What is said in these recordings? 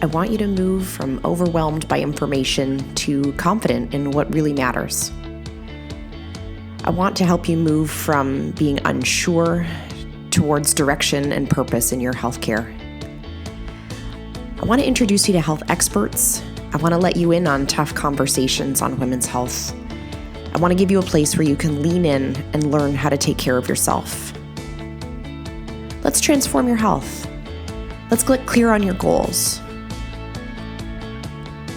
I want you to move from overwhelmed by information to confident in what really matters. I want to help you move from being unsure towards direction and purpose in your healthcare. I want to introduce you to health experts. I want to let you in on tough conversations on women's health. I want to give you a place where you can lean in and learn how to take care of yourself. Let's transform your health. Let's get clear on your goals.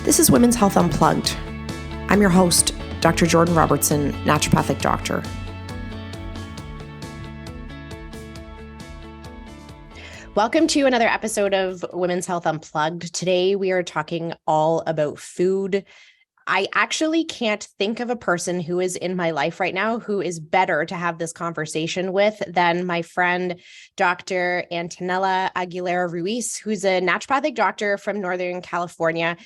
This is Women's Health Unplugged. I'm your host, Dr. Jordan Robertson, Naturopathic Doctor. Welcome to another episode of Women's Health Unplugged. Today we are talking all about food. I actually can't think of a person who is in my life right now who is better to have this conversation with than my friend, Dr. Antonella Aguilera-Ruiz, who's a naturopathic doctor from Northern California.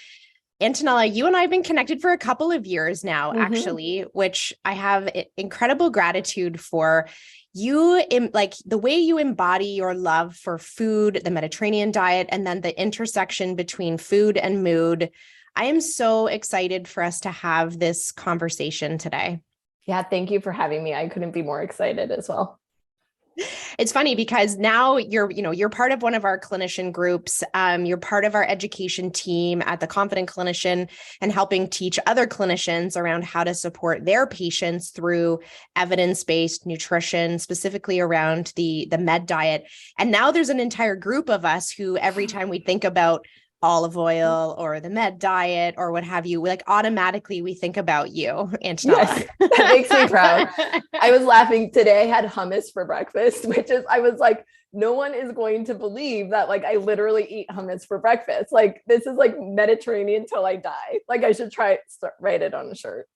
Antonella, you and I have been connected for a couple of years now, actually, which I have incredible gratitude for. You, like the way you embody your love for food, the Mediterranean diet, and then the intersection between food and mood. I am so excited for us to have this conversation today. Yeah, thank you for having me. I couldn't be more excited as well. It's funny because now you're part of one of our clinician groups. You're part of our education team at the Confident Clinician and helping teach other clinicians around how to support their patients through evidence-based nutrition, specifically around the med diet. And now there's an entire group of us who every time we think about olive oil or the med diet or what have you, like automatically we think about you, Antonella. Yes, that makes me proud. I was laughing today. I had hummus for breakfast, I was like, no one is going to believe that like I literally eat hummus for breakfast. Like this is like Mediterranean till I die. Like I should write it on a shirt.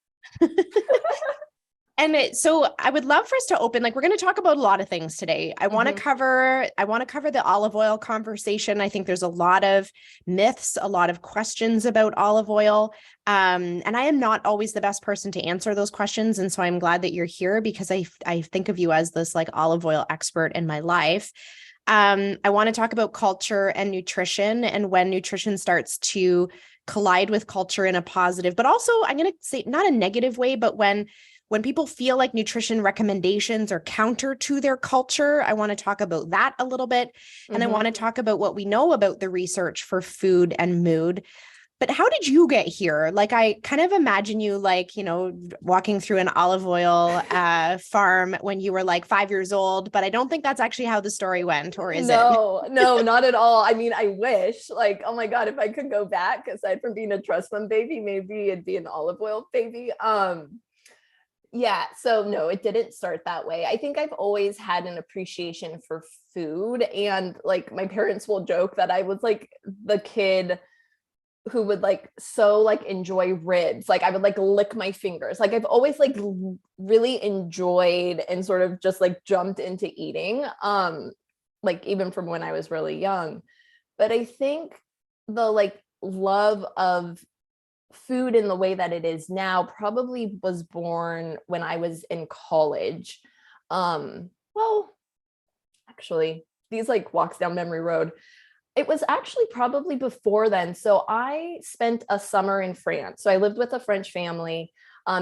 And so I would love for us to open, like, we're going to talk about a lot of things today. I want to cover the olive oil conversation. I think there's a lot of myths, a lot of questions about olive oil. And I am not always the best person to answer those questions. And so I'm glad that you're here because I think of you as this like olive oil expert in my life. I want to talk about culture and nutrition and when nutrition starts to collide with culture in a positive, but also I'm going to say not a negative way, but when people feel like nutrition recommendations are counter to their culture. I want to talk about that a little bit. And I want to talk about what we know about the research for food and mood. But how did you get here? Like, I kind of imagine you like, walking through an olive oil farm when you were like 5 years old, but I don't think that's actually how the story went, or is it? No, not at all. I mean, I wish, like, oh my God, if I could go back, aside from being a trust fund baby, maybe it'd be an olive oil baby. Yeah. So no, it didn't start that way. I think I've always had an appreciation for food, and like my parents will joke that I was like the kid who would like enjoy ribs. Like I would like lick my fingers. Like I've always like really enjoyed and sort of just like jumped into eating. Like even from when I was really young. But I think the like love of food in the way that it is now probably was born when I was in college. Well, actually, these like walks down memory road. It was actually probably before then. So I spent a summer in France. So I lived with a French family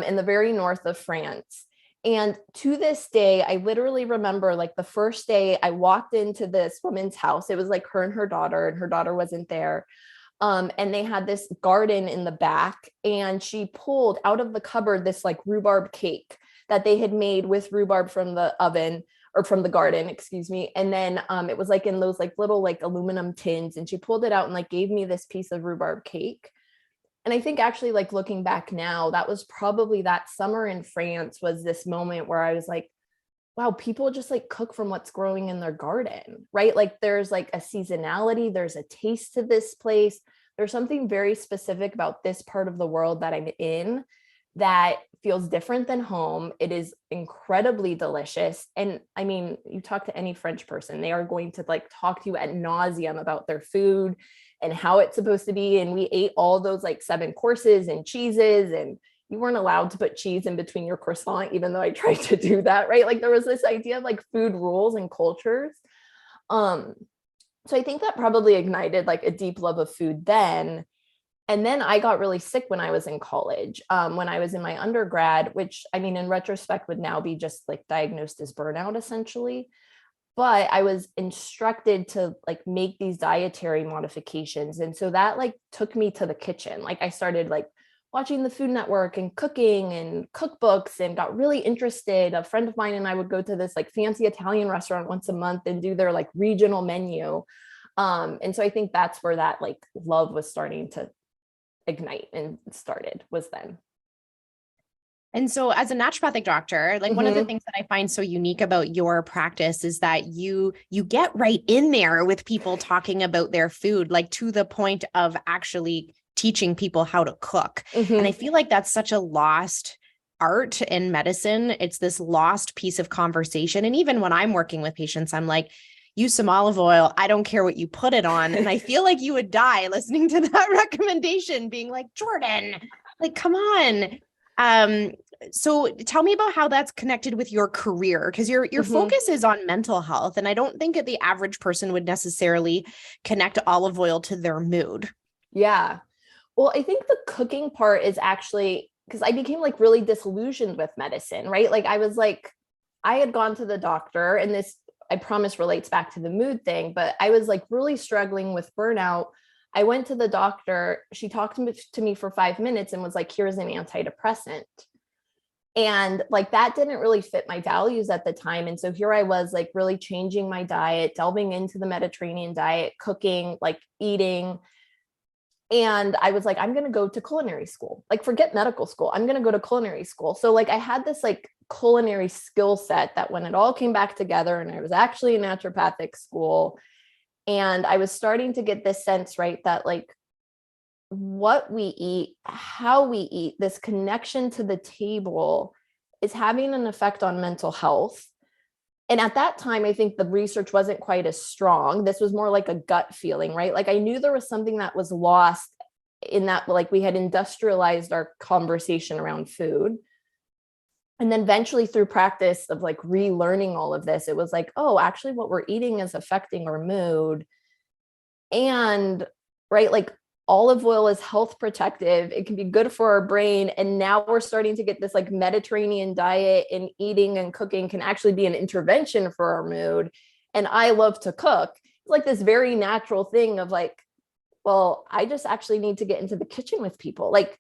in the very north of France. And to this day, I literally remember like the first day I walked into this woman's house. It was like her and her daughter wasn't there. And they had this garden in the back, and she pulled out of the cupboard this like rhubarb cake that they had made with rhubarb from the oven or from the garden, excuse me. And then it was like in those like little like aluminum tins, and she pulled it out and like gave me this piece of rhubarb cake. And I think actually like looking back now, that was probably that summer in France was this moment where I was like, wow, people just like cook from what's growing in their garden, right? Like there's like a seasonality, there's a taste to this place. There's something very specific about this part of the world that I'm in that feels different than home. It is incredibly delicious. And I mean, you talk to any French person, they are going to like talk to you ad nauseum about their food and how it's supposed to be. And we ate all those like 7 courses and cheeses, and you weren't allowed to put cheese in between your croissant, even though I tried to do that, right? Like there was this idea of like food rules and cultures. So I think that probably ignited like a deep love of food then. And then I got really sick when I was in college, when I was in my undergrad, which I mean, in retrospect would now be just like diagnosed as burnout essentially. But I was instructed to like make these dietary modifications. And so that like took me to the kitchen. Like I started like watching the Food Network and cooking and cookbooks and got really interested. A friend of mine and I would go to this like fancy Italian restaurant once a month and do their like regional menu. And so I think that's where that like love was starting to ignite and started was then. And so as a naturopathic doctor, like one of the things that I find so unique about your practice is that you get right in there with people talking about their food, like to the point of actually teaching people how to cook. And I feel like that's such a lost art in medicine. It's this lost piece of conversation. And even when I'm working with patients, I'm like, use some olive oil. I don't care what you put it on. And I feel like you would die listening to that recommendation, being like, Jordan, like, come on. So tell me about how that's connected with your career, because your focus is on mental health. And I don't think that the average person would necessarily connect olive oil to their mood. Yeah. Well, I think the cooking part is actually because I became like really disillusioned with medicine, right? Like I was like, I had gone to the doctor, and this, I promise, relates back to the mood thing, but I was like really struggling with burnout. I went to the doctor. She talked to me for 5 minutes and was like, here's an antidepressant. And like, that didn't really fit my values at the time. And so here I was like really changing my diet, delving into the Mediterranean diet, cooking, like eating. And I was like, I'm going to go to culinary school, like forget medical school. I'm going to go to culinary school. So like, I had this like culinary skill set that when it all came back together, and I was actually in naturopathic school, and I was starting to get this sense, right, that like what we eat, how we eat, this connection to the table is having an effect on mental health. And at that time, I think the research wasn't quite as strong. This was more like a gut feeling, right? Like I knew there was something that was lost in that, like we had industrialized our conversation around food. And then eventually through practice of like relearning all of this, it was like, oh, actually what we're eating is affecting our mood. And right, like olive oil is health protective. It can be good for our brain. And now we're starting to get this like Mediterranean diet, and eating and cooking can actually be an intervention for our mood. And I love to cook. It's like this very natural thing of like, well, I just actually need to get into the kitchen with people. Like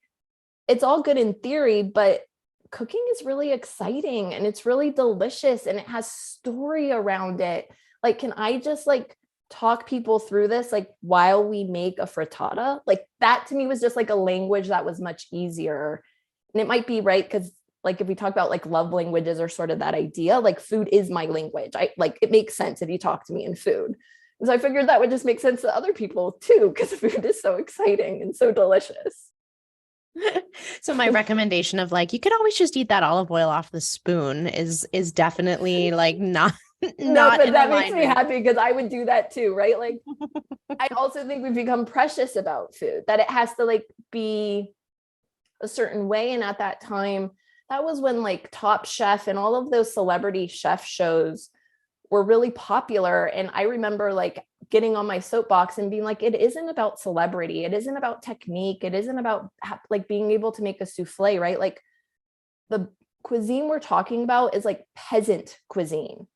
it's all good in theory, but cooking is really exciting and it's really delicious and it has story around it. Like, can I just like talk people through this, like while we make a frittata? Like that to me was just like a language that was much easier. And it might be right, because like if we talk about like love languages or sort of that idea, like food is my language. I like, it makes sense if you talk to me in food. And so I figured that would just make sense to other people too, because food is so exciting and so delicious. So my recommendation of like, you could always just eat that olive oil off the spoon is definitely like not No, but that makes me alignment. happy, because I would do that too, right? Like I also think we've become precious about food, that it has to like be a certain way. And at that time, that was when like Top Chef and all of those celebrity chef shows were really popular. And I remember like getting on my soapbox and being like, it isn't about celebrity. It isn't about technique. It isn't about like being able to make a souffle, right? Like the cuisine we're talking about is like peasant cuisine.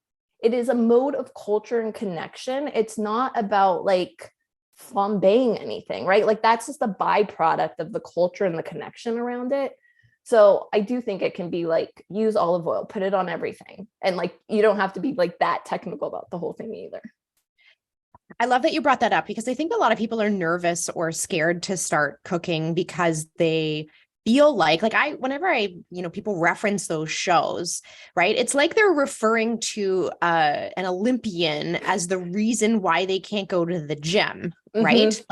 It is a mode of culture and connection. It's not about like flambeing anything, right? Like that's just a byproduct of the culture and the connection around it. So I do think it can be like, use olive oil, put it on everything. And like, you don't have to be like that technical about the whole thing either. I love that you brought that up, because I think a lot of people are nervous or scared to start cooking because they feel like whenever people reference those shows, right? It's like they're referring to an Olympian as the reason why they can't go to the gym, right?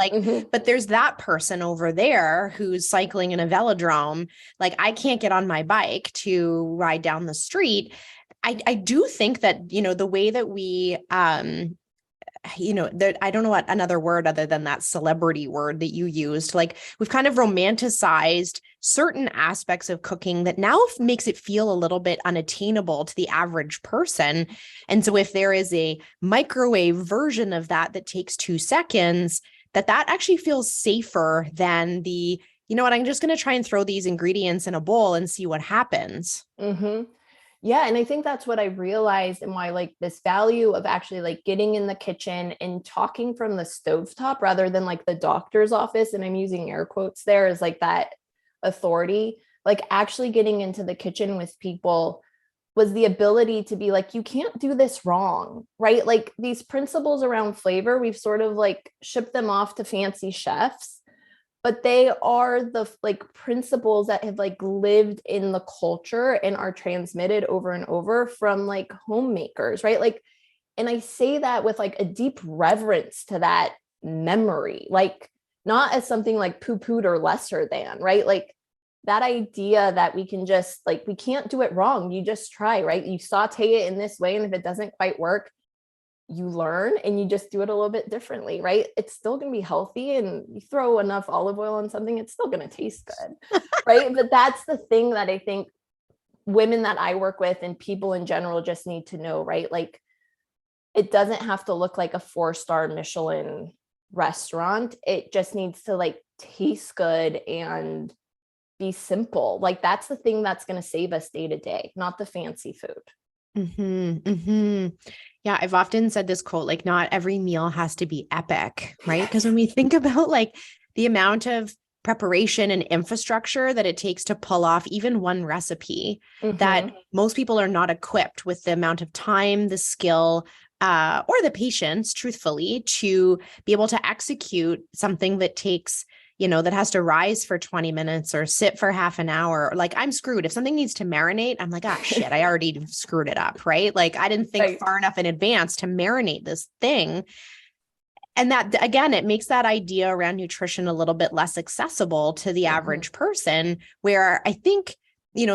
But there's that person over there who's cycling in a velodrome. Like I can't get on my bike to ride down the street. I do think that, the way that we, I don't know what another word other than that celebrity word that you used. Like we've kind of romanticized certain aspects of cooking that now makes it feel a little bit unattainable to the average person. And so if there is a microwave version of that that takes 2 seconds, that actually feels safer than you know what, I'm just going to try and throw these ingredients in a bowl and see what happens. Mm-hmm. Yeah. And I think that's what I realized, and why like this value of actually like getting in the kitchen and talking from the stovetop rather than like the doctor's office. And I'm using air quotes there, is like that authority, like actually getting into the kitchen with people was the ability to be like, you can't do this wrong, right? Like these principles around flavor, we've sort of like shipped them off to fancy chefs, but they are the like principles that have like lived in the culture and are transmitted over and over from like homemakers, right? Like, and I say that with like a deep reverence to that memory, like not as something like poo-pooed or lesser than, right? Like that idea that we can just like, we can't do it wrong. You just try, right? You saute it in this way, and if it doesn't quite work, you learn and you just do it a little bit differently, right? It's still going to be healthy, and you throw enough olive oil on something, it's still going to taste good, right? But that's the thing that I think women that I work with and people in general just need to know, right? Like it doesn't have to look like a 4-star Michelin restaurant. It just needs to like taste good and be simple. Like that's the thing that's going to save us day to day, not the fancy food. Mm-hmm, mm-hmm. Yeah, I've often said this quote, like not every meal has to be epic, right? Because when we think about like the amount of preparation and infrastructure that it takes to pull off even one recipe, that most people are not equipped with the amount of time, the skill, or the patience, truthfully, to be able to execute something that takes, that has to rise for 20 minutes or sit for half an hour. Like I'm screwed. If something needs to marinate, I'm like, shit, I already screwed it up, right? Like I didn't think far enough in advance to marinate this thing. And that, again, it makes that idea around nutrition a little bit less accessible to the average person, where I think,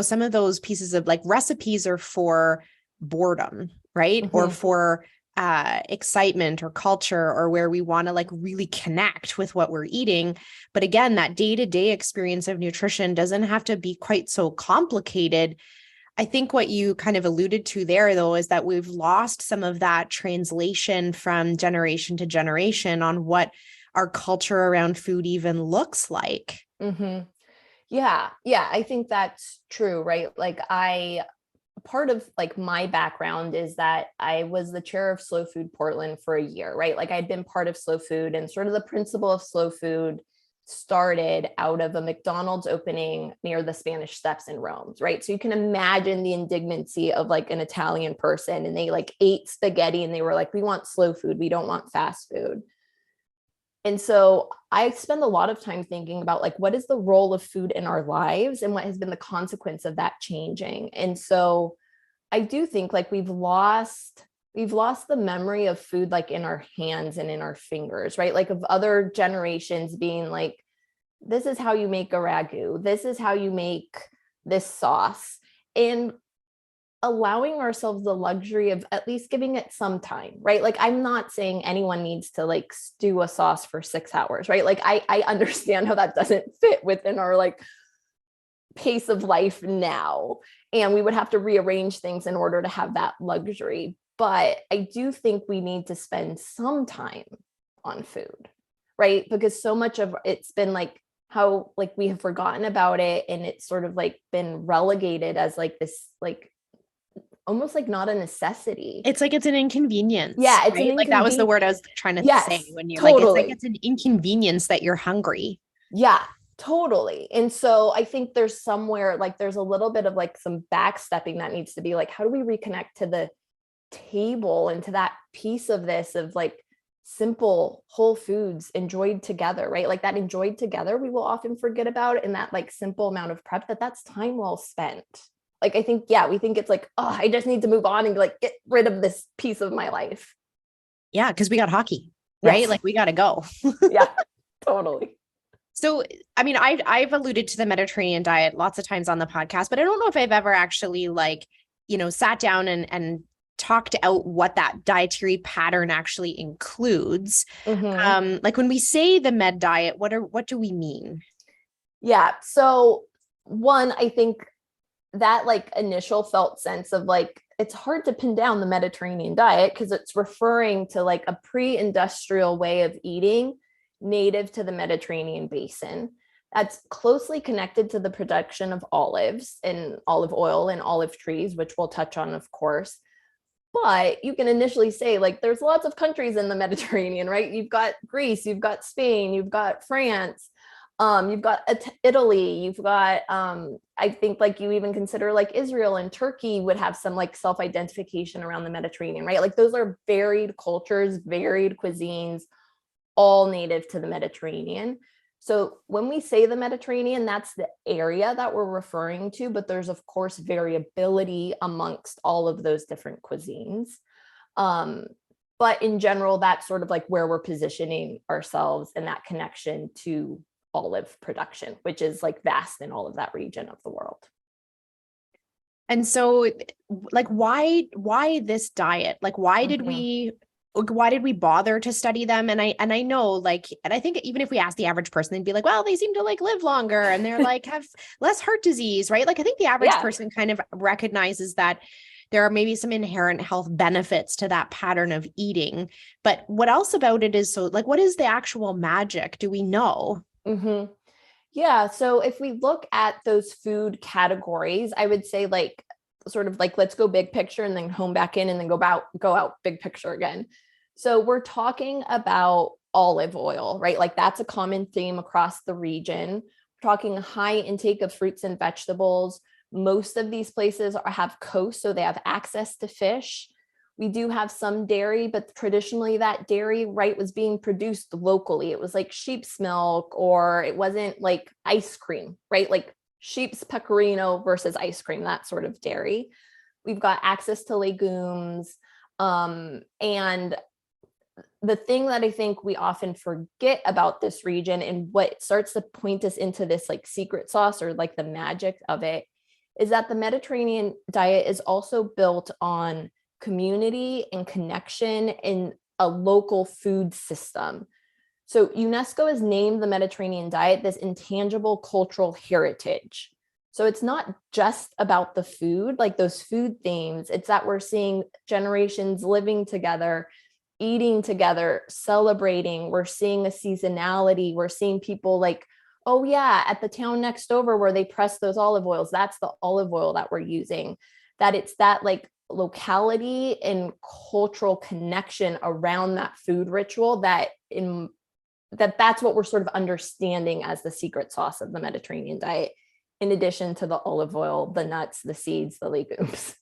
some of those pieces of like recipes are for boredom, right? Or for excitement or culture, or where we want to like really connect with what we're eating. But again, that day-to-day experience of nutrition doesn't have to be quite so complicated. I think what you kind of alluded to there, though, is that we've lost some of that translation from generation to generation on what our culture around food even looks like. Yeah. I think that's true, right? Like part of like my background is that I was the chair of Slow Food Portland for a year, right? Like I'd been part of Slow Food, and sort of the principle of slow food started out of a McDonald's opening near the Spanish Steps in Rome, right? So you can imagine the indignancy of like an Italian person, and they like ate spaghetti and they were like, we want slow food, we don't want fast food. And so I spend a lot of time thinking about like, what is the role of food in our lives and what has been the consequence of that changing. And so I do think like we've lost the memory of food, like in our hands and in our fingers, right? Like of other generations being like, this is how you make a ragu. This is how you make this sauce. And allowing ourselves the luxury of at least giving it some time, right? Like I'm not saying anyone needs to like stew a sauce for 6 hours, right? Like I understand how that doesn't fit within our like pace of life now. And we would have to rearrange things in order to have that luxury. But I do think we need to spend some time on food, right? Because so much of it's been like how like we have forgotten about it, and it's sort of like been relegated as like this like almost like not a necessity. It's like it's an inconvenience. Yeah, it's right? Like that was the word I was trying to say when you're totally. Like, it's an inconvenience that you're hungry. Yeah, totally. And so I think there's somewhere like there's a little bit of like some backstepping that needs to be like, how do we reconnect to the table and to that piece of this of like simple whole foods enjoyed together, right? Like that enjoyed together, we will often forget about, and that like simple amount of prep, that's time well spent. Like, I think, yeah, we think it's like, oh, I just need to move on and like get rid of this piece of my life. Yeah. Cause we got hockey, right? Yes. Like we got to go. Yeah, totally. So, I mean, I've alluded to the Mediterranean diet lots of times on the podcast, but I don't know if I've ever actually like, sat down and talked out what that dietary pattern actually includes. Mhm. Like when we say the med diet, what do we mean? Yeah. So one, I think that like initial felt sense of like, it's hard to pin down the Mediterranean diet because it's referring to like a pre-industrial way of eating native to the Mediterranean basin that's closely connected to the production of olives and olive oil and olive trees, which we'll touch on, of course. But you can initially say, like, there's lots of countries in the Mediterranean, right? You've got Greece, you've got Spain, you've got France, you've got Italy, you've got, I think like you even consider like Israel and Turkey would have some like self-identification around the Mediterranean, right? Like those are varied cultures, varied cuisines, all native to the Mediterranean. So when we say the Mediterranean, that's the area that we're referring to, but there's of course variability amongst all of those different cuisines. Um, but in general, that's sort of like where we're positioning ourselves in that connection to olive production, which is like vast in all of that region of the world. And so like why this diet? Like why did we bother to study them? And I know like, and I think even if we ask the average person, they'd be like, well, they seem to like live longer and they're like have less heart disease, right? Like I think the average person kind of recognizes that there are maybe some inherent health benefits to that pattern of eating. But what else about it is so like, what is the actual magic? Do we know? Mm-hmm. Yeah. So if we look at those food categories, I would say like sort of like let's go big picture and then home back in and then go out big picture again. So we're talking about olive oil, right? Like that's a common theme across the region. We're talking high intake of fruits and vegetables. Most of these places have coast, so they have access to fish. We do have some dairy, but traditionally that dairy, right, was being produced locally. It was like sheep's milk, or it wasn't like ice cream, right? Like sheep's pecorino versus ice cream, that sort of dairy. We've got access to legumes. And the thing that I think we often forget about this region and what starts to point us into this like secret sauce or like the magic of it is that the Mediterranean diet is also built on community and connection in a local food system. So UNESCO has named the Mediterranean diet this intangible cultural heritage. So it's not just about the food, like those food themes. It's that we're seeing generations living together, eating together, celebrating. We're seeing a seasonality. We're seeing people like, oh yeah, at the town next over where they press those olive oils, that's the olive oil that we're using. That it's that like locality and cultural connection around that food ritual that's what we're sort of understanding as the secret sauce of the Mediterranean diet, in addition to the olive oil, the nuts, the seeds, the legumes.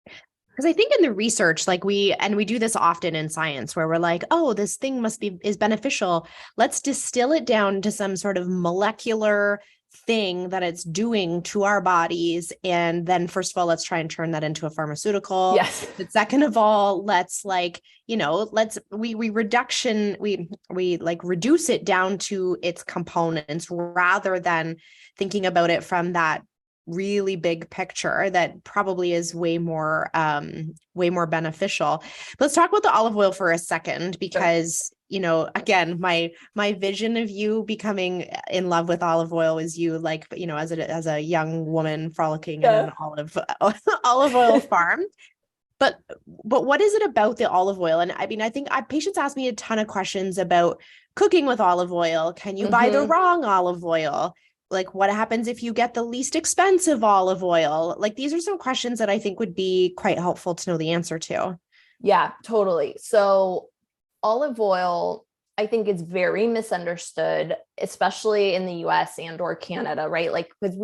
Because I think in the research, like we do this often in science where we're like, oh, this thing is beneficial. Let's distill it down to some sort of molecular thing that it's doing to our bodies. And then first of all, let's try and turn that into a pharmaceutical. Yes. But second of all, let's like, we like reduce it down to its components rather than thinking about it from that really big picture that probably is way more beneficial. Let's talk about the olive oil for a second, because again, my vision of you becoming in love with olive oil is you like, as a young woman frolicking in an olive oil farm. But what is it about the olive oil? And I mean, I think patients ask me a ton of questions about cooking with olive oil. Can you buy the wrong olive oil? Like, what happens if you get the least expensive olive oil? Like, these are some questions that I think would be quite helpful to know the answer to. Yeah, totally. So olive oil, I think, is very misunderstood, especially in the US and or Canada, right? Like, because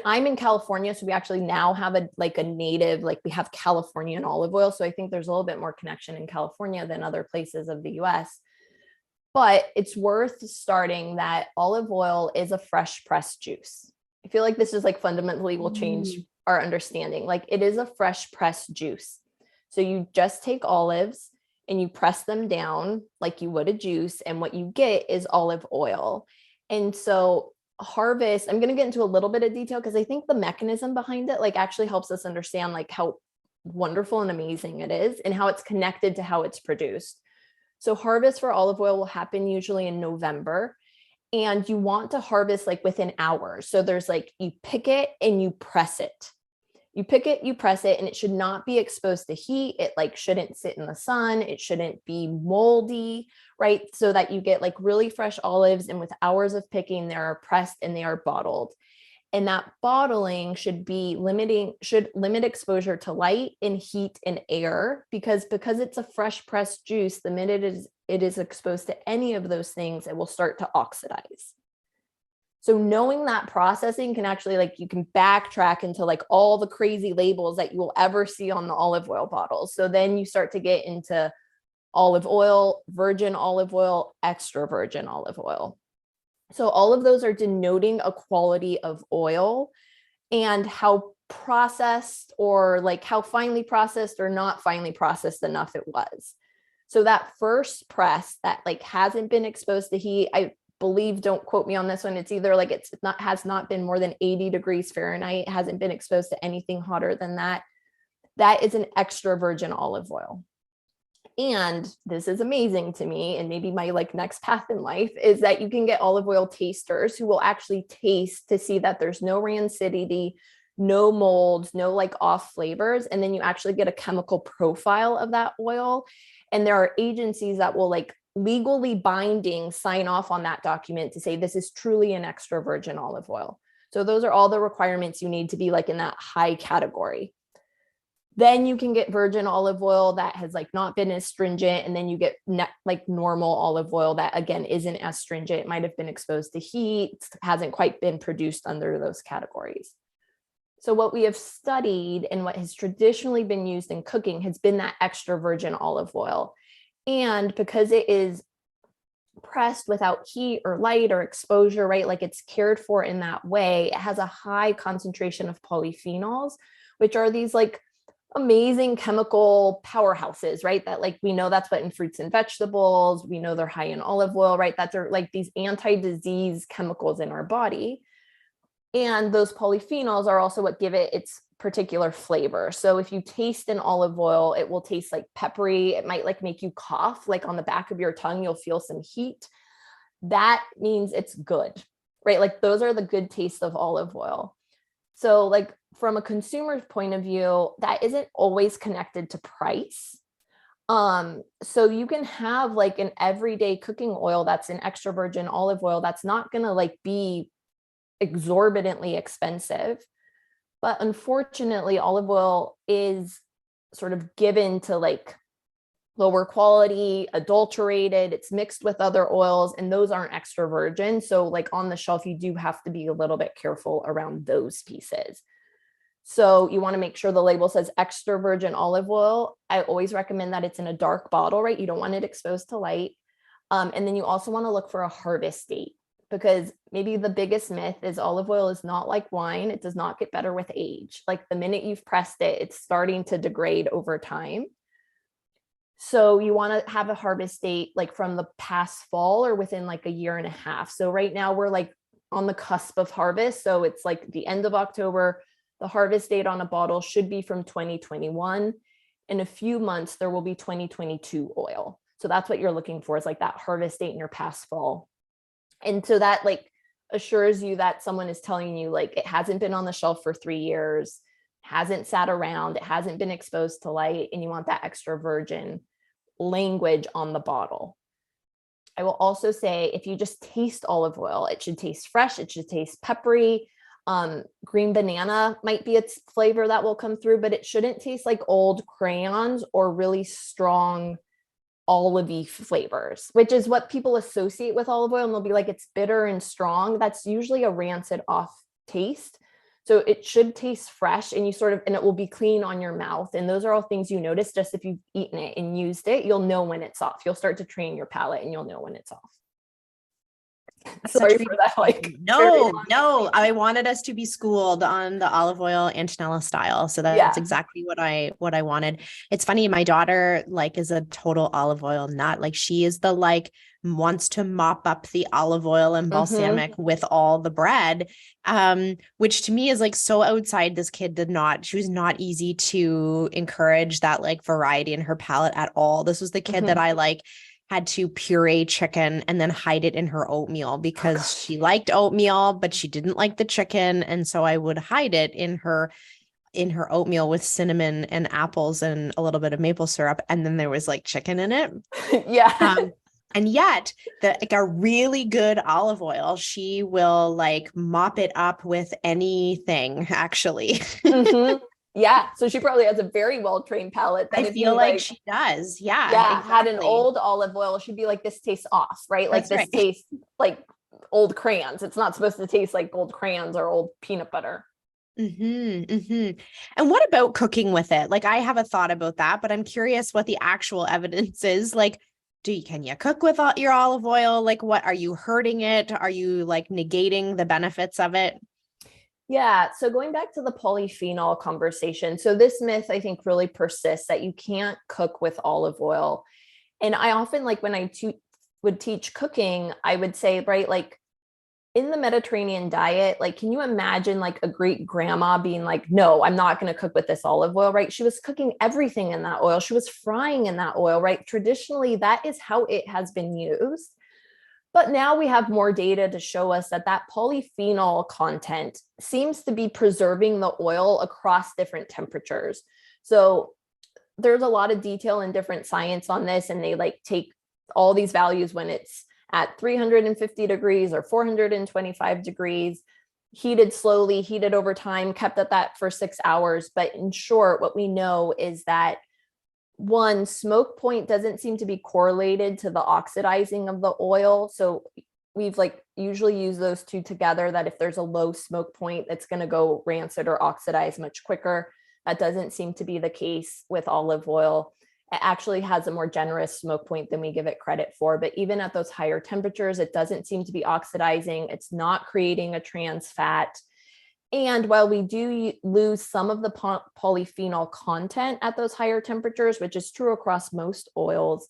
I'm in California, so we actually now have a native, like we have Californian olive oil. So I think there's a little bit more connection in California than other places of the US. But it's worth starting that olive oil is a fresh pressed juice. I feel like this is like fundamentally will change our understanding. Like it is a fresh pressed juice. So you just take olives and you press them down like you would a juice. And what you get is olive oil. And so I'm going to get into a little bit of detail because I think the mechanism behind it like actually helps us understand like how wonderful and amazing it is and how it's connected to how it's produced. So harvest for olive oil will happen usually in November, and you want to harvest like within hours. So there's like, you pick it and you press it. You pick it, you press it, and it should not be exposed to heat. It like shouldn't sit in the sun. It shouldn't be moldy, right? So that you get like really fresh olives, and with hours of picking, they are pressed and they are bottled. And that bottling should limit exposure to light and heat and air, because it's a fresh pressed juice, the minute it is exposed to any of those things, it will start to oxidize. So knowing that processing can actually, like, you can backtrack into like all the crazy labels that you will ever see on the olive oil bottles. So then you start to get into olive oil, virgin olive oil, extra virgin olive oil. So all of those are denoting a quality of oil and how processed, or like how finely processed or not finely processed enough it was. So that first press that like hasn't been exposed to heat, I believe, don't quote me on this one, it's either like has not been more than 80 degrees Fahrenheit, hasn't been exposed to anything hotter than that, that is an extra virgin olive oil. And this is amazing to me, and maybe my like next path in life is that you can get olive oil tasters who will actually taste to see that there's no rancidity, no molds, no like off flavors. And then you actually get a chemical profile of that oil. And there are agencies that will like legally binding sign off on that document to say this is truly an extra virgin olive oil. So those are all the requirements you need to be like in that high category. Then you can get virgin olive oil that has like not been as stringent. And then you get like normal olive oil that again isn't as stringent. It might have been exposed to heat, hasn't quite been produced under those categories. So what we have studied and what has traditionally been used in cooking has been that extra virgin olive oil. And because it is pressed without heat or light or exposure, right? Like it's cared for in that way, it has a high concentration of polyphenols, which are these like amazing chemical powerhouses, right? That like, we know that's what in fruits and vegetables, we know they're high in olive oil, right? That's like these anti-disease chemicals in our body. And those polyphenols are also what give it its particular flavor. So if you taste an olive oil, it will taste like peppery. It might like make you cough, like on the back of your tongue, you'll feel some heat. That means it's good, right? Like those are the good tastes of olive oil. So like from a consumer's point of view, that isn't always connected to price. So you can have like an everyday cooking oil that's an extra virgin olive oil that's not going to like be exorbitantly expensive. But unfortunately, olive oil is sort of given to like lower quality, adulterated, it's mixed with other oils, and those aren't extra virgin. So like on the shelf, you do have to be a little bit careful around those pieces. So you want to make sure the label says extra virgin olive oil. I always recommend that it's in a dark bottle, right? You don't want it exposed to light. And then you also want to look for a harvest date, because maybe the biggest myth is olive oil is not like wine. It does not get better with age. Like the minute you've pressed it, it's starting to degrade over time. So you want to have a harvest date like from the past fall or within like a year and a half. So right now we're like on the cusp of harvest. So it's like the end of October. The harvest date on a bottle should be from 2021. In a few months, there will be 2022 oil. So that's what you're looking for, is like that harvest date in your past fall. And so that like assures you that someone is telling you like it hasn't been on the shelf for 3 years, hasn't sat around, it hasn't been exposed to light, and you want that extra virgin language on the bottle. I will also say, if you just taste olive oil, it should taste fresh, it should taste peppery. Green banana might be its flavor that will come through, but it shouldn't taste like old crayons or really strong olivey flavors, which is what people associate with olive oil. And they'll be like, it's bitter and strong. That's usually a rancid off taste. So it should taste fresh, and and it will be clean on your mouth. And those are all things you notice just if you've eaten it and used it, you'll know when it's off. You'll start to train your palate and you'll know when it's off. Such Sorry a for that. Like, very no, long no. I wanted us to be schooled on the olive oil Antonella style. So that's yeah. exactly what I wanted. It's funny, my daughter like is a total olive oil nut. Like she is the like wants to mop up the olive oil and balsamic with all the bread. Which to me is like so outside. This kid she was not easy to encourage that like variety in her palate at all. This was the kid that I like had to puree chicken and then hide it in her oatmeal because she liked oatmeal, but she didn't like the chicken. And so I would hide it in her oatmeal with cinnamon and apples and a little bit of maple syrup. And then there was like chicken in it. Yeah. And yet like a really good olive oil, she will like mop it up with anything actually. Yeah. So she probably has a very well-trained palate that I if feel you like she does. Yeah, had an exactly. old olive oil, she'd be like, this tastes off, right? Like That's this right. tastes like old crayons. It's not supposed to taste like old crayons or old peanut butter. And what about cooking with it? Like I have a thought about that, but I'm curious what the actual evidence is. Like, can you cook with your olive oil? Like, what are you hurting it? Are you like negating the benefits of it? Yeah. So going back to the polyphenol conversation. So this myth, I think, really persists that you can't cook with olive oil. And I often like when I would teach cooking, I would say, right, like in the Mediterranean diet, like, can you imagine like a great grandma being like, no, I'm not going to cook with this olive oil, right? She was cooking everything in that oil. She was frying in that oil, right? Traditionally, that is how it has been used. But now we have more data to show us that that polyphenol content seems to be preserving the oil across different temperatures. So there's a lot of detail and different science on this, and they like take all these values when it's at 350 degrees or 425 degrees, heated slowly, heated over time, kept at that for 6 hours. But in short, what we know is that one, smoke point doesn't seem to be correlated to the oxidizing of the oil. So we've like usually used those two together, that if there's a low smoke point, it's going to go rancid or oxidize much quicker. That doesn't seem to be the case with olive oil. It actually has a more generous smoke point than we give it credit for. But even at those higher temperatures, it doesn't seem to be oxidizing. It's not creating a trans fat. And while we do lose some of the polyphenol content at those higher temperatures, which is true across most oils,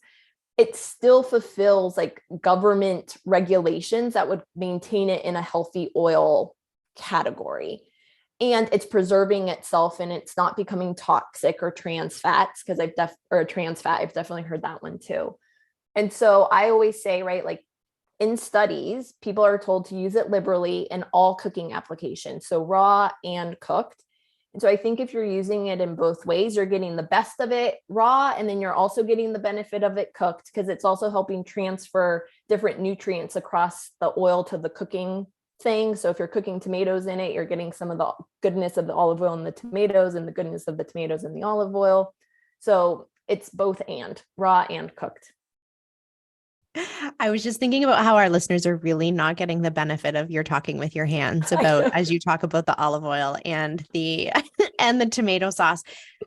it still fulfills like government regulations that would maintain it in a healthy oil category. And it's preserving itself and it's not becoming toxic or trans fats, because or a trans fat, I've definitely heard that one too. And so I always say, right, like in studies, people are told to use it liberally in all cooking applications, so raw and cooked. And so I think if you're using it in both ways, you're getting the best of it raw, and then you're also getting the benefit of it cooked, because it's also helping transfer different nutrients across the oil to the cooking thing. So if you're cooking tomatoes in it, you're getting some of the goodness of the olive oil in the tomatoes and the goodness of the tomatoes in the olive oil. So it's both and raw and cooked. I was just thinking about how our listeners are really not getting the benefit of your talking with your hands about as you talk about the olive oil and the and the tomato sauce.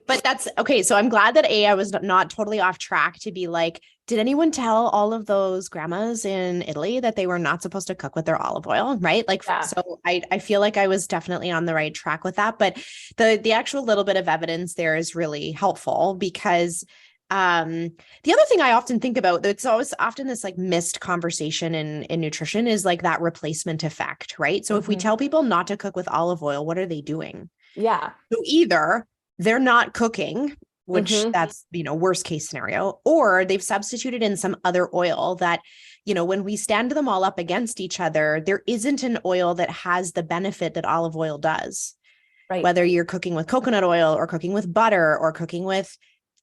But that's okay. So I'm glad that I was not totally off track to be like, did anyone tell all of those grandmas in Italy that they were not supposed to cook with their olive oil? Right. Like, yeah. So I feel like I was definitely on the right track with that. But the actual little bit of evidence there is really helpful, because the other thing I often think about, it's always often this like missed conversation in nutrition, is like that replacement effect, right? So if we tell people not to cook with olive oil, what are they doing? Yeah. So either they're not cooking, which that's, worst case scenario, or they've substituted in some other oil that, when we stand them all up against each other, there isn't an oil that has the benefit that olive oil does. Right. Whether you're cooking with coconut oil or cooking with butter or cooking with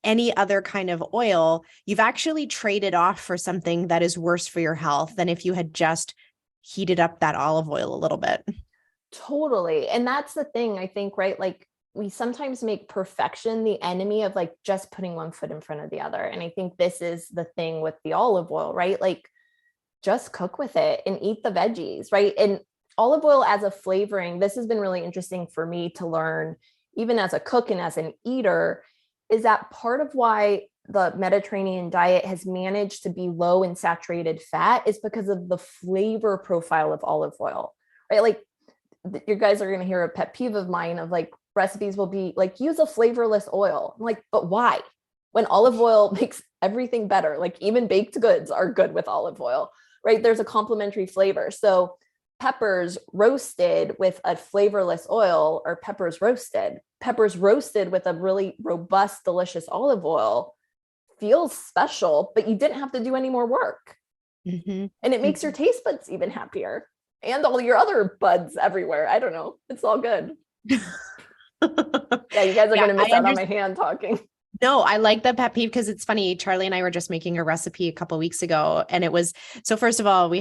any other kind of oil, you've actually traded off for something that is worse for your health than if you had just heated up that olive oil a little bit. Totally. And that's the thing, I think, right? Like we sometimes make perfection the enemy of like just putting one foot in front of the other. And I think this is the thing with the olive oil, right? Like just cook with it and eat the veggies, right? And olive oil as a flavoring, this has been really interesting for me to learn, even as a cook and as an eater, is that part of why the Mediterranean diet has managed to be low in saturated fat is because of the flavor profile of olive oil, right? Like you guys are going to hear a pet peeve of mine of like recipes will be like, use a flavorless oil. I'm like, but why? When olive oil makes everything better, like even baked goods are good with olive oil, right? There's a complementary flavor. So peppers roasted with a flavorless oil or peppers roasted with a really robust, delicious olive oil feels special, but you didn't have to do any more work. And it makes your taste buds even happier and all your other buds everywhere. I don't know. It's all good. Yeah, you guys are going to miss out on my hand talking. No, I like the pet peeve because it's funny. Charlie and I were just making a recipe a couple of weeks ago, and it was, so first of all,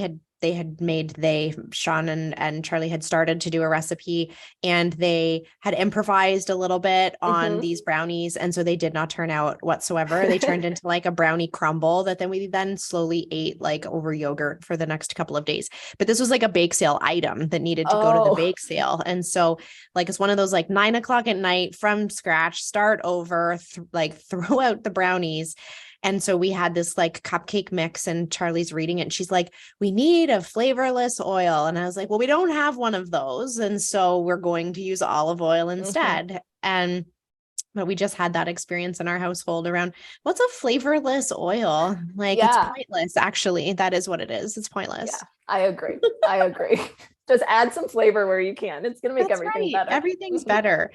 Sean and Charlie had started to do a recipe, and they had improvised a little bit on these brownies. And so they did not turn out whatsoever. They turned into like a brownie crumble that then we slowly ate like over yogurt for the next couple of days. But this was like a bake sale item that needed to go to the bake sale. And so like, it's one of those like 9 o'clock at night from scratch, start over, throw out the brownies. And so we had this like cupcake mix, and Charlie's reading it and she's like, we need a flavorless oil. And I was like, well, we don't have one of those. And so we're going to use olive oil instead. But we just had that experience in our household around what's a flavorless oil? Like it's pointless. Actually, that is what it is. It's pointless. Yeah, I agree. Just add some flavor where you can. It's going to make everything better. Everything's better.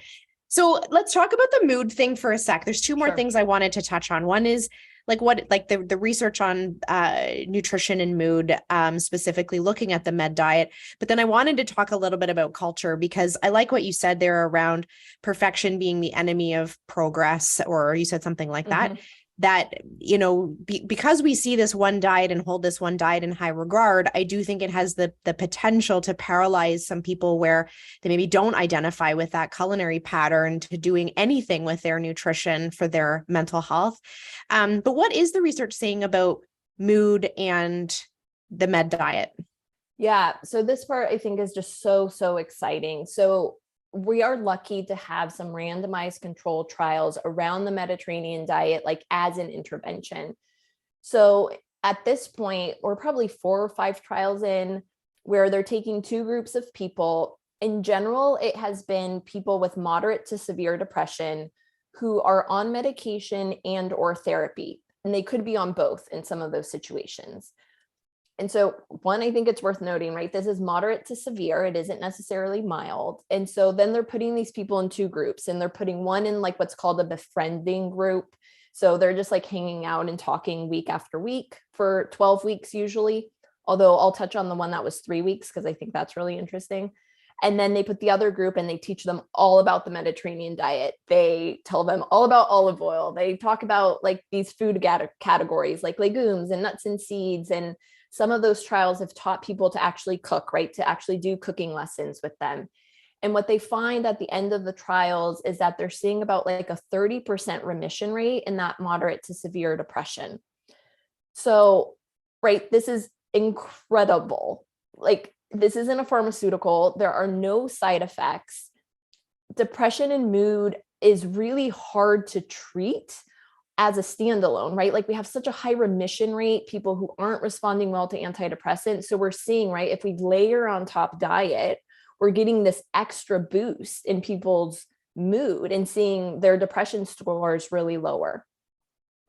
So let's talk about the mood thing for a sec. There's two more things I wanted to touch on. One is the research on nutrition and mood, specifically looking at the med diet. But then I wanted to talk a little bit about culture, because I like what you said there around perfection being the enemy of progress, or you said something like that. That, because we see this one diet and hold this one diet in high regard, I do think it has the potential to paralyze some people where they maybe don't identify with that culinary pattern to doing anything with their nutrition for their mental health. But what is the research saying about mood and the med diet? Yeah. So this part I think is just so exciting. So we are lucky to have some randomized controlled trials around the Mediterranean diet, like as an intervention. So at this point, we're probably 4 or 5 trials in where they're taking 2 groups of people. In general, it has been people with moderate to severe depression who are on medication and or therapy, and they could be on both in some of those situations. And so one, I think it's worth noting, right? This is moderate to severe. It isn't necessarily mild. And so then they're putting these people in 2 groups, and they're putting one in like what's called a befriending group. So they're just like hanging out and talking week after week for 12 weeks usually. Although I'll touch on the one that was 3 weeks because I think that's really interesting. And then they put the other group and they teach them all about the Mediterranean diet. They tell them all about olive oil. They talk about like these food categories like legumes and nuts and seeds. And some of those trials have taught people to actually cook, right? To actually do cooking lessons with them. And what they find at the end of the trials is that they're seeing about like a 30% remission rate in that moderate to severe depression. So, right, this is incredible. Like, this isn't a pharmaceutical. There are no side effects. Depression and mood is really hard to treat as a standalone, right? Like we have such a high remission rate, people who aren't responding well to antidepressants. So we're seeing, right, if we layer on top diet, we're getting this extra boost in people's mood and seeing their depression scores really lower.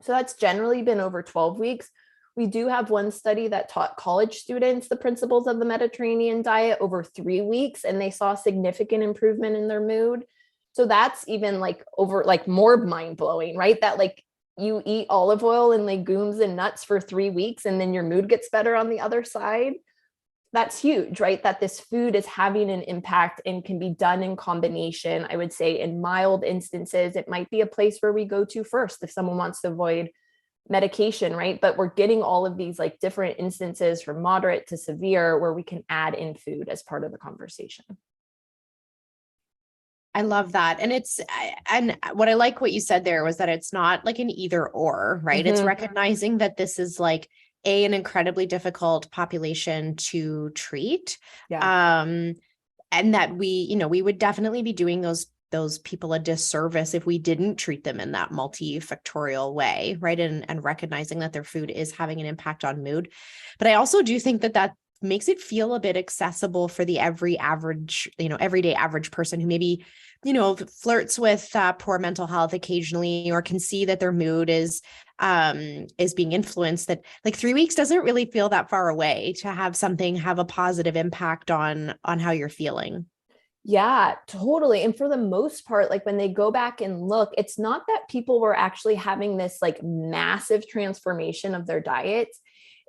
So that's generally been over 12 weeks. We do have one study that taught college students the principles of the Mediterranean diet over 3 weeks, and they saw significant improvement in their mood. So that's even like over like more mind-blowing, right? That like you eat olive oil and legumes and nuts for 3 weeks and then your mood gets better on the other side. That's huge, right? That this food is having an impact and can be done in combination. I would say in mild instances, it might be a place where we go to first if someone wants to avoid medication, right? But we're getting all of these like different instances from moderate to severe where we can add in food as part of the conversation. I love that. And what I like what you said there was that it's not like an either or, right? It's recognizing that this is like an incredibly difficult population to treat. And that we would definitely be doing those those people a disservice if we didn't treat them in that multifactorial way, right? And recognizing that their food is having an impact on mood. But I also do think that makes it feel a bit accessible for the everyday average person who maybe, flirts with poor mental health occasionally, or can see that their mood is being influenced, that like 3 weeks doesn't really feel that far away to have something have a positive impact on how you're feeling. Yeah, totally. And for the most part, like when they go back and look, it's not that people were actually having this like massive transformation of their diets.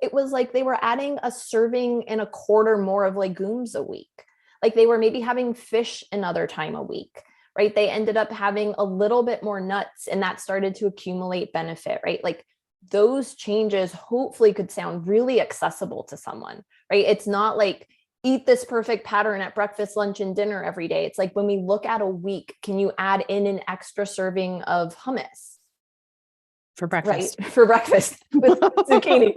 It was like they were adding a serving and a quarter more of legumes a week. Like they were maybe having fish another time a week, right? They ended up having a little bit more nuts, and that started to accumulate benefit, right? Like those changes hopefully could sound really accessible to someone, right? It's not like eat this perfect pattern at breakfast, lunch, and dinner every day. It's like when we look at a week, can you add in an extra serving of hummus? For breakfast. Right, for breakfast with zucchini.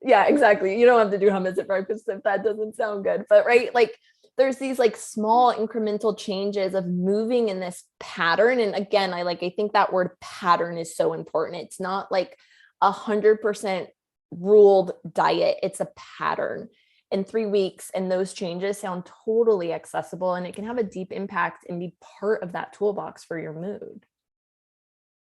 Yeah, exactly. You don't have to do hummus at breakfast if that doesn't sound good. But right, like there's these like small incremental changes of moving in this pattern. And again, I think that word pattern is so important. It's not like 100% ruled diet. It's a pattern in 3 weeks. And those changes sound totally accessible, and it can have a deep impact and be part of that toolbox for your mood.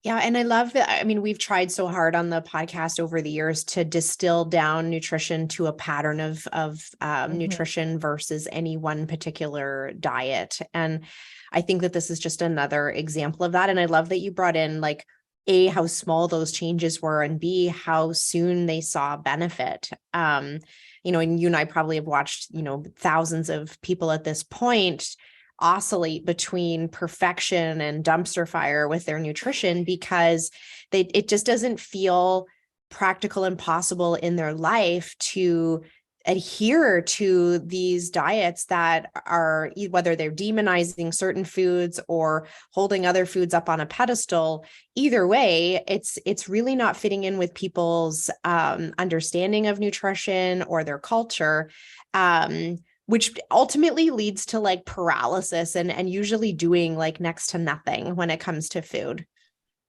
Yeah. And I love that. I mean, we've tried so hard on the podcast over the years to distill down nutrition to a pattern of nutrition versus any one particular diet. And I think that this is just another example of that. And I love that you brought in like A, how small those changes were, and B, how soon they saw benefit. And you and I probably have watched, thousands of people at this point oscillate between perfection and dumpster fire with their nutrition, because it just doesn't feel practical and possible in their life to adhere to these diets that are, whether they're demonizing certain foods or holding other foods up on a pedestal. Either way, it's really not fitting in with people's understanding of nutrition or their culture, which ultimately leads to like paralysis and usually doing like next to nothing when it comes to food.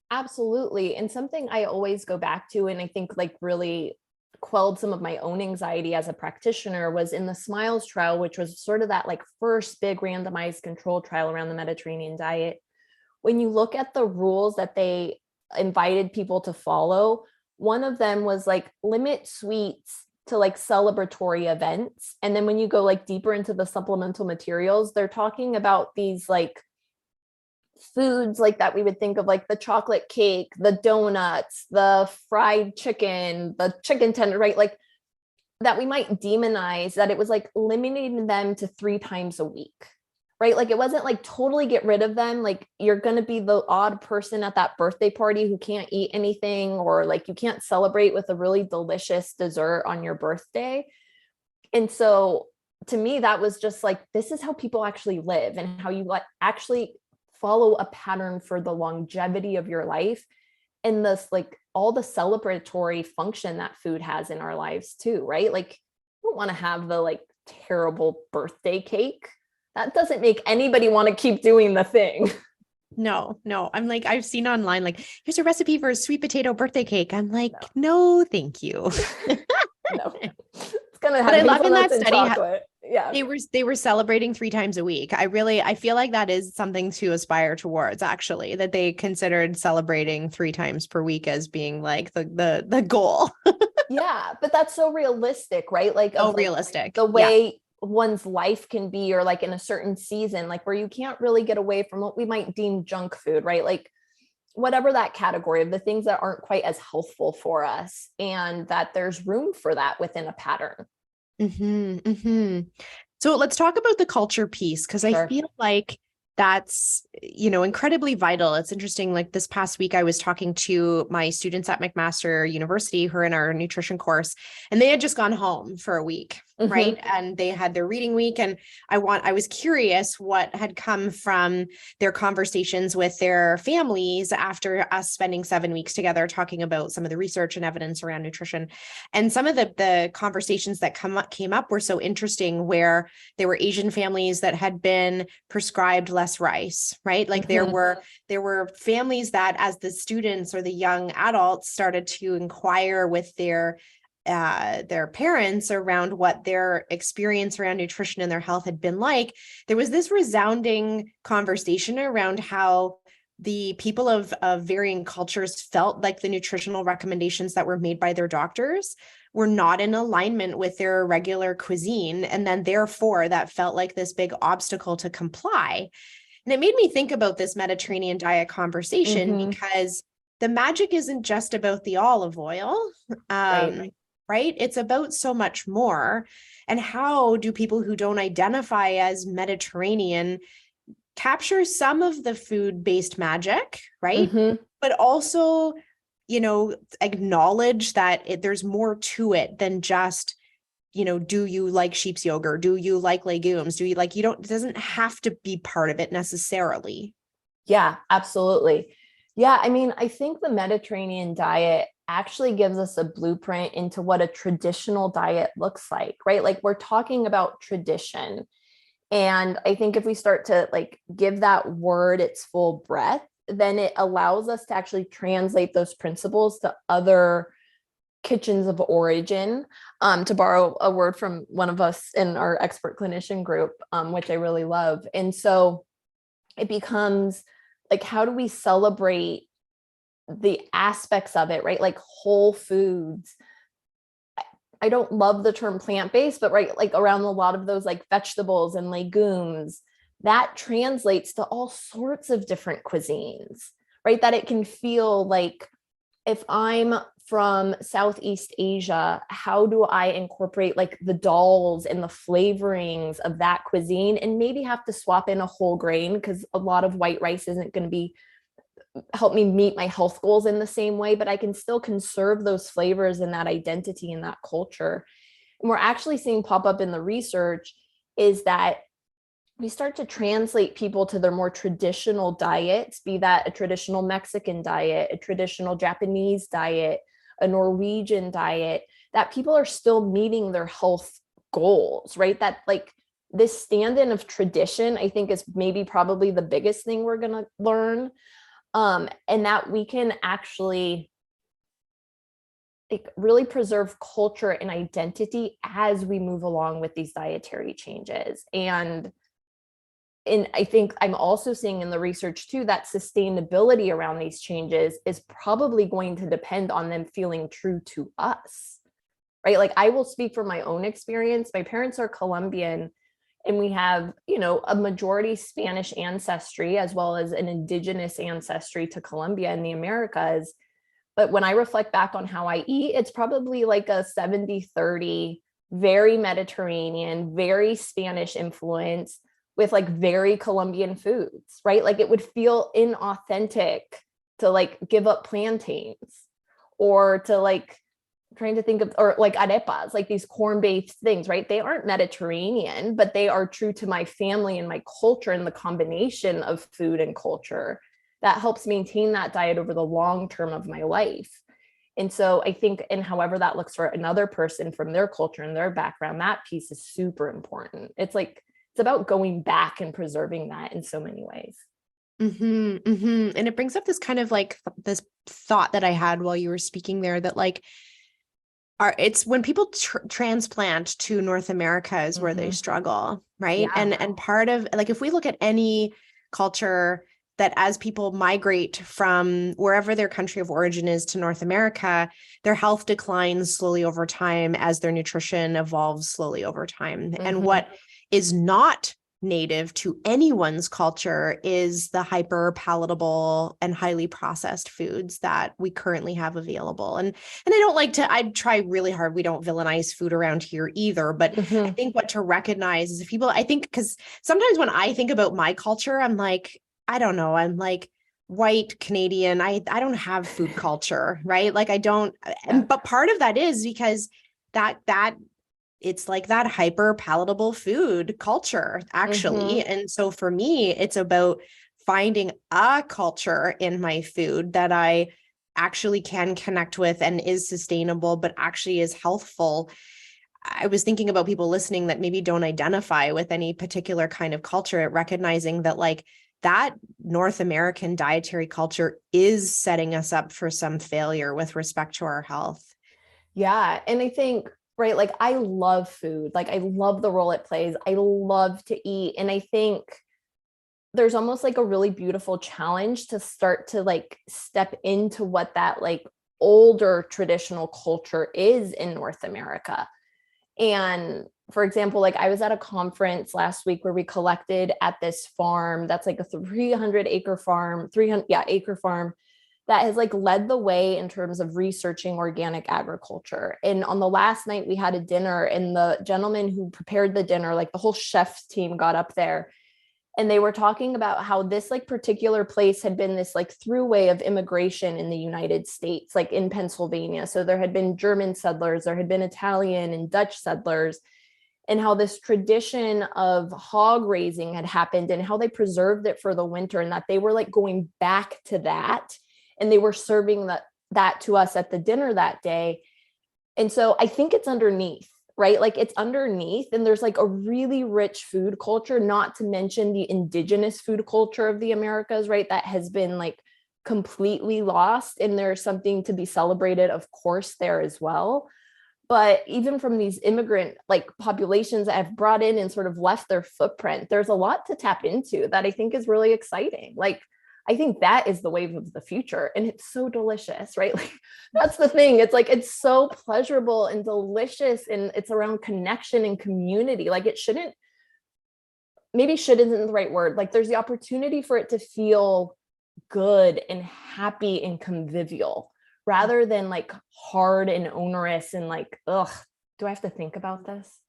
Absolutely. And something I always go back to, and I think like really quelled some of my own anxiety as a practitioner, was in the SMILES trial, which was sort of that like first big randomized control trial around the Mediterranean diet. When you look at the rules that they invited people to follow, one of them was like limit sweets to like celebratory events. And then when you go like deeper into the supplemental materials, they're talking about these like foods like that we would think of, like the chocolate cake, the donuts, the fried chicken, the chicken tender, right? Like that we might demonize, that it was like limiting them to 3 times a week, right? Like it wasn't like totally get rid of them. Like you're going to be the odd person at that birthday party who can't eat anything, or like you can't celebrate with a really delicious dessert on your birthday. And so to me, that was just like, this is how people actually live, and how you actually follow a pattern for the longevity of your life, and this like all the celebratory function that food has in our lives too, right? Like you don't want to have the like terrible birthday cake. That doesn't make anybody want to keep doing the thing. No. I'm like, I've seen online, like, here's a recipe for a sweet potato birthday cake. I'm like, no thank you. No. It's gonna have, but I love in that study chocolate. Yeah. They were celebrating 3 times a week. I feel like that is something to aspire towards, actually, that they considered celebrating 3 times per week as being like the goal. Yeah, but that's so realistic, right? Like, realistic. The way one's life can be, or like in a certain season, like where you can't really get away from what we might deem junk food, right? Like whatever that category of the things that aren't quite as healthful for us, and that there's room for that within a pattern. So let's talk about the culture piece, because I feel like that's, incredibly vital. It's interesting. Like this past week, I was talking to my students at McMaster University who are in our nutrition course, and they had just gone home for a week. Right. And they had their reading week. And I was curious what had come from their conversations with their families after us spending 7 weeks together talking about some of the research and evidence around nutrition. And some of the conversations that came up were so interesting, where there were Asian families that had been prescribed less rice, right? Like there were families that, as the students or the young adults started to inquire with their parents around what their experience around nutrition and their health had been like, there was this resounding conversation around how the people of varying cultures felt like the nutritional recommendations that were made by their doctors were not in alignment with their regular cuisine. And then therefore that felt like this big obstacle to comply. And it made me think about this Mediterranean diet conversation, because the magic isn't just about the olive oil. Right? It's about so much more. And how do people who don't identify as Mediterranean capture some of the food-based magic, right? But also, acknowledge that there's more to it than just, do you like sheep's yogurt? Do you like legumes? It doesn't have to be part of it necessarily. Yeah, absolutely. Yeah. I mean, I think the Mediterranean diet actually gives us a blueprint into what a traditional diet looks like, right? Like we're talking about tradition. And I think if we start to give that word its full breadth, then it allows us to actually translate those principles to other kitchens of origin, to borrow a word from one of us in our expert clinician group, which I really love. And so it becomes how do we celebrate the aspects of it, right? Like whole foods. I don't love the term plant-based, but around a lot of those vegetables and legumes, that translates to all sorts of different cuisines, right? That it can feel like, if I'm from Southeast Asia, how do I incorporate the dals and the flavorings of that cuisine, and maybe have to swap in a whole grain, because a lot of white rice isn't going to help me meet my health goals in the same way, but I can still conserve those flavors and that identity and that culture. And we're actually seeing pop up in the research is that we start to translate people to their more traditional diets, be that a traditional Mexican diet, a traditional Japanese diet, a Norwegian diet, that people are still meeting their health goals, right? That this stand-in of tradition, I think, is maybe probably the biggest thing we're going to learn. And that we can actually really preserve culture and identity as we move along with these dietary changes. And I think I'm also seeing in the research too, that sustainability around these changes is probably going to depend on them feeling true to us, right? I will speak from my own experience. My parents are Colombian, and we have, a majority Spanish ancestry, as well as an indigenous ancestry to Colombia in the Americas. But when I reflect back on how I eat, it's probably a 70-30, very Mediterranean, very Spanish influence, with very Colombian foods, right? It would feel inauthentic to give up plantains, or to trying to think of, or arepas, these corn-based things, right? They aren't Mediterranean, but they are true to my family and my culture, and the combination of food and culture that helps maintain that diet over the long term of my life. And so I think, and however that looks for another person from their culture and their background, that piece is super important. It's about going back and preserving that in so many ways. And it brings up this kind of this thought that I had while you were speaking there, that it's when people transplant to North America is where they struggle, right? Yeah. And part of if we look at any culture, that as people migrate from wherever their country of origin is to North America, their health declines slowly over time as their nutrition evolves slowly over time. And what is not native to anyone's culture is the hyper palatable and highly processed foods that we currently have available. And I try really hard. We don't villainize food around here either, but I think what to recognize is because sometimes when I think about my culture, I'm like, I don't know, I'm like white Canadian. I don't have food culture, right? Like I don't, but part of that is because that it's like that hyper palatable food culture, actually. And so for me, it's about finding a culture in my food that I actually can connect with and is sustainable, but actually is healthful. I was thinking about people listening that maybe don't identify with any particular kind of culture, recognizing that like that North American dietary culture is setting us up for some failure with respect to our health. Yeah. And I think, right, like I love food. Like I love the role it plays. I love to eat. And I think there's almost like a really beautiful challenge to start to like step into what that like older traditional culture is in North America. And for example, like I was at a conference last week where we collected at this farm that's like a 300-acre farm, acre farm that has like led the way in terms of researching organic agriculture. And on the last night we had a dinner, and the gentleman who prepared the dinner, like the whole chef's team got up there, and they were talking about how this like particular place had been this like throughway of immigration in the United States, like in Pennsylvania. So there had been German settlers, there had been Italian and Dutch settlers, and how this tradition of hog raising had happened and how they preserved it for the winter, and that they were like going back to that. And they were serving that to us at the dinner that day. And so I think it's underneath, right? Like it's underneath, and there's like a really rich food culture, not to mention the indigenous food culture of the Americas, right? That has been like completely lost. And there's something to be celebrated, of course, there as well. But even from these immigrant like populations that have brought in and sort of left their footprint, there's a lot to tap into that I think is really exciting. Like, I think that is the wave of the future, and it's so delicious, right? Like that's the thing. It's like, it's so pleasurable and delicious, and it's around connection and community. Like it shouldn't, maybe should isn't the right word. Like there's the opportunity for it to feel good and happy and convivial rather than like hard and onerous and like, ugh, do I have to think about this?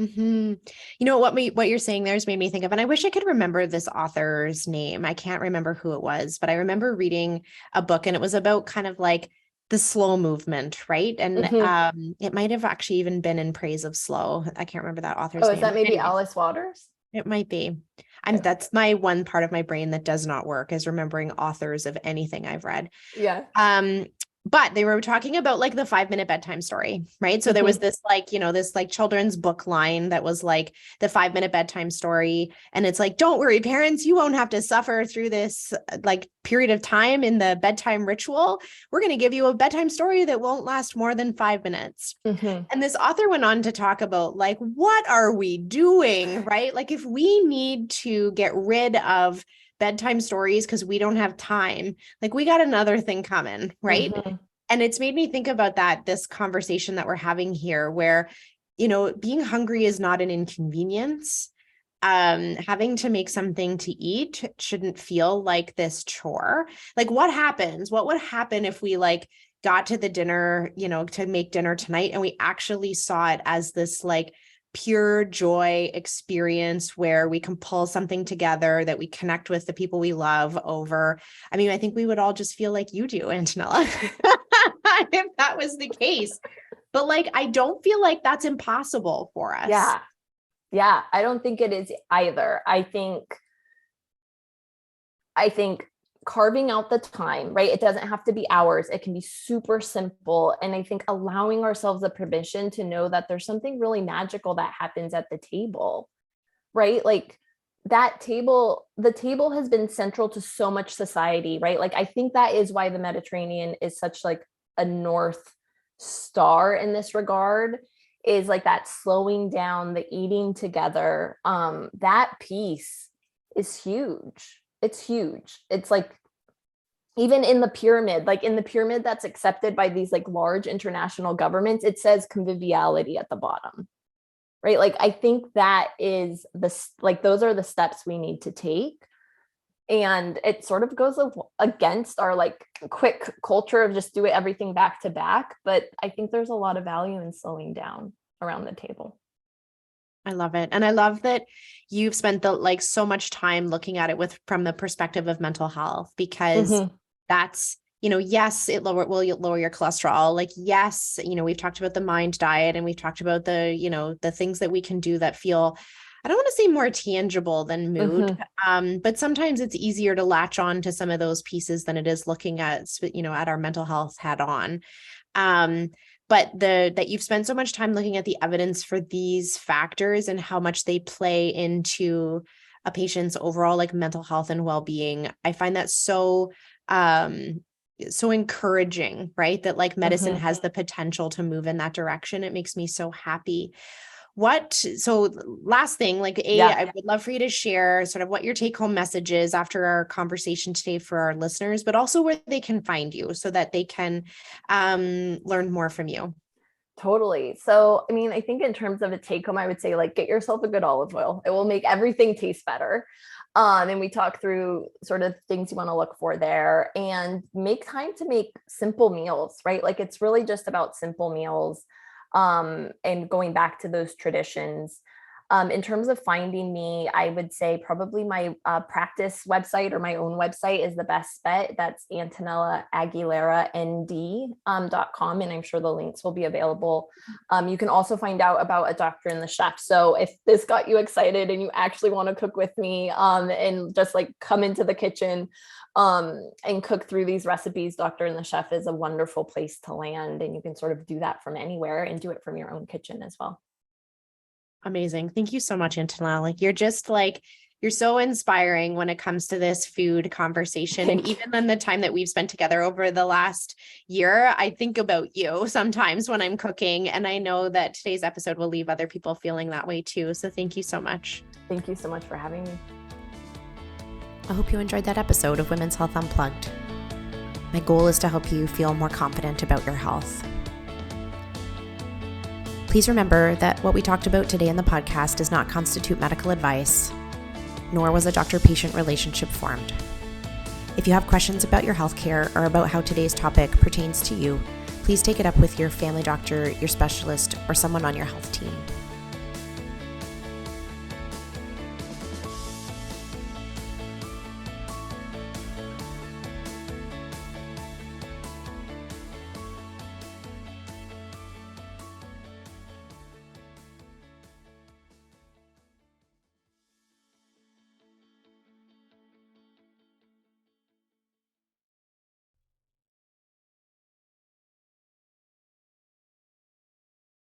You know, what you're saying there has made me think of, and I wish I could remember this author's name. I can't remember who it was, but I remember reading a book, and it was about kind of like the slow movement, right? And it might have actually even been in praise of slow. I can't remember that author's Oh, name. is that maybe Anyways, Alice Waters? it might be. That's my one part of my brain that does not work, is remembering authors of anything I've read. Yeah. But they were talking about like the 5-minute bedtime story, right? So there was this like, this like children's book line that was like the 5-minute bedtime story. And it's like, don't worry, parents, you won't have to suffer through this like period of time in the bedtime ritual. We're going to give you a bedtime story that won't last more than 5 minutes. And this author went on to talk about like, what are we doing, right? Like if we need to get rid of bedtime stories because we don't have time, like we got another thing coming, right? And it's made me think about this conversation that we're having here, where, being hungry is not an inconvenience. Having to make something to eat shouldn't feel like this chore. Like what would happen if we like got to the dinner, to make dinner tonight, and we actually saw it as this like pure joy experience where we can pull something together that we connect with the people we love over. I mean, I think we would all just feel like you do, Antonella, if that was the case. But like, I don't feel like that's impossible for us. Yeah. Yeah. I don't think it is either. I think carving out the time, right? It doesn't have to be hours. It can be super simple. And I think allowing ourselves the permission to know that there's something really magical that happens at the table, right? Like the table has been central to so much society, right? Like I think that is why the Mediterranean is such like a North Star in this regard, is like that slowing down, the eating together. That piece is huge. It's huge. It's like, even in the pyramid, like in the pyramid that's accepted by these like large international governments, it says conviviality at the bottom. right? Like, I think that is those are the steps we need to take. And it sort of goes against our like quick culture of just do everything back to back. But I think there's a lot of value in slowing down around the table. I love it. And I love that you've spent so much time looking at it from the perspective of mental health, because that's, yes, will lower your cholesterol. Like, yes, we've talked about the mind diet, and we've talked about the things that we can do that feel, I don't want to say more tangible than mood, but sometimes it's easier to latch on to some of those pieces than it is looking at our mental health head on. But that you've spent so much time looking at the evidence for these factors and how much they play into a patient's overall like mental health and well-being. I find that so encouraging, right? That like medicine has the potential to move in that direction. It makes me so happy. So last thing, I would love for you to share sort of what your take home message is after our conversation today for our listeners, but also where they can find you so that they can learn more from you. Totally. So, I mean, I think in terms of a take home, I would say like, get yourself a good olive oil. It will make everything taste better. And we talk through sort of things you want to look for there, and make time to make simple meals, right? Like, it's really just about simple meals. And going back to those traditions. In terms of finding me, I would say probably my practice website or my own website is the best bet. That's Antonella Aguilera ND.com. And I'm sure the links will be available. You can also find out about a doctor and the chef. So if this got you excited and you actually want to cook with me and just like come into the kitchen and cook through these recipes, Doctor and the Chef is a wonderful place to land. And you can sort of do that from anywhere and do it from your own kitchen as well. Amazing. Thank you so much, Antonella. Like, you're so inspiring when it comes to this food conversation. And even in the time that we've spent together over the last year, I think about you sometimes when I'm cooking. And I know that today's episode will leave other people feeling that way too. So thank you so much. Thank you so much for having me. I hope you enjoyed that episode of Women's Health Unplugged. My goal is to help you feel more confident about your health. Please remember that what we talked about today in the podcast does not constitute medical advice, nor was a doctor-patient relationship formed. If you have questions about your healthcare or about how today's topic pertains to you, please take it up with your family doctor, your specialist, or someone on your health team.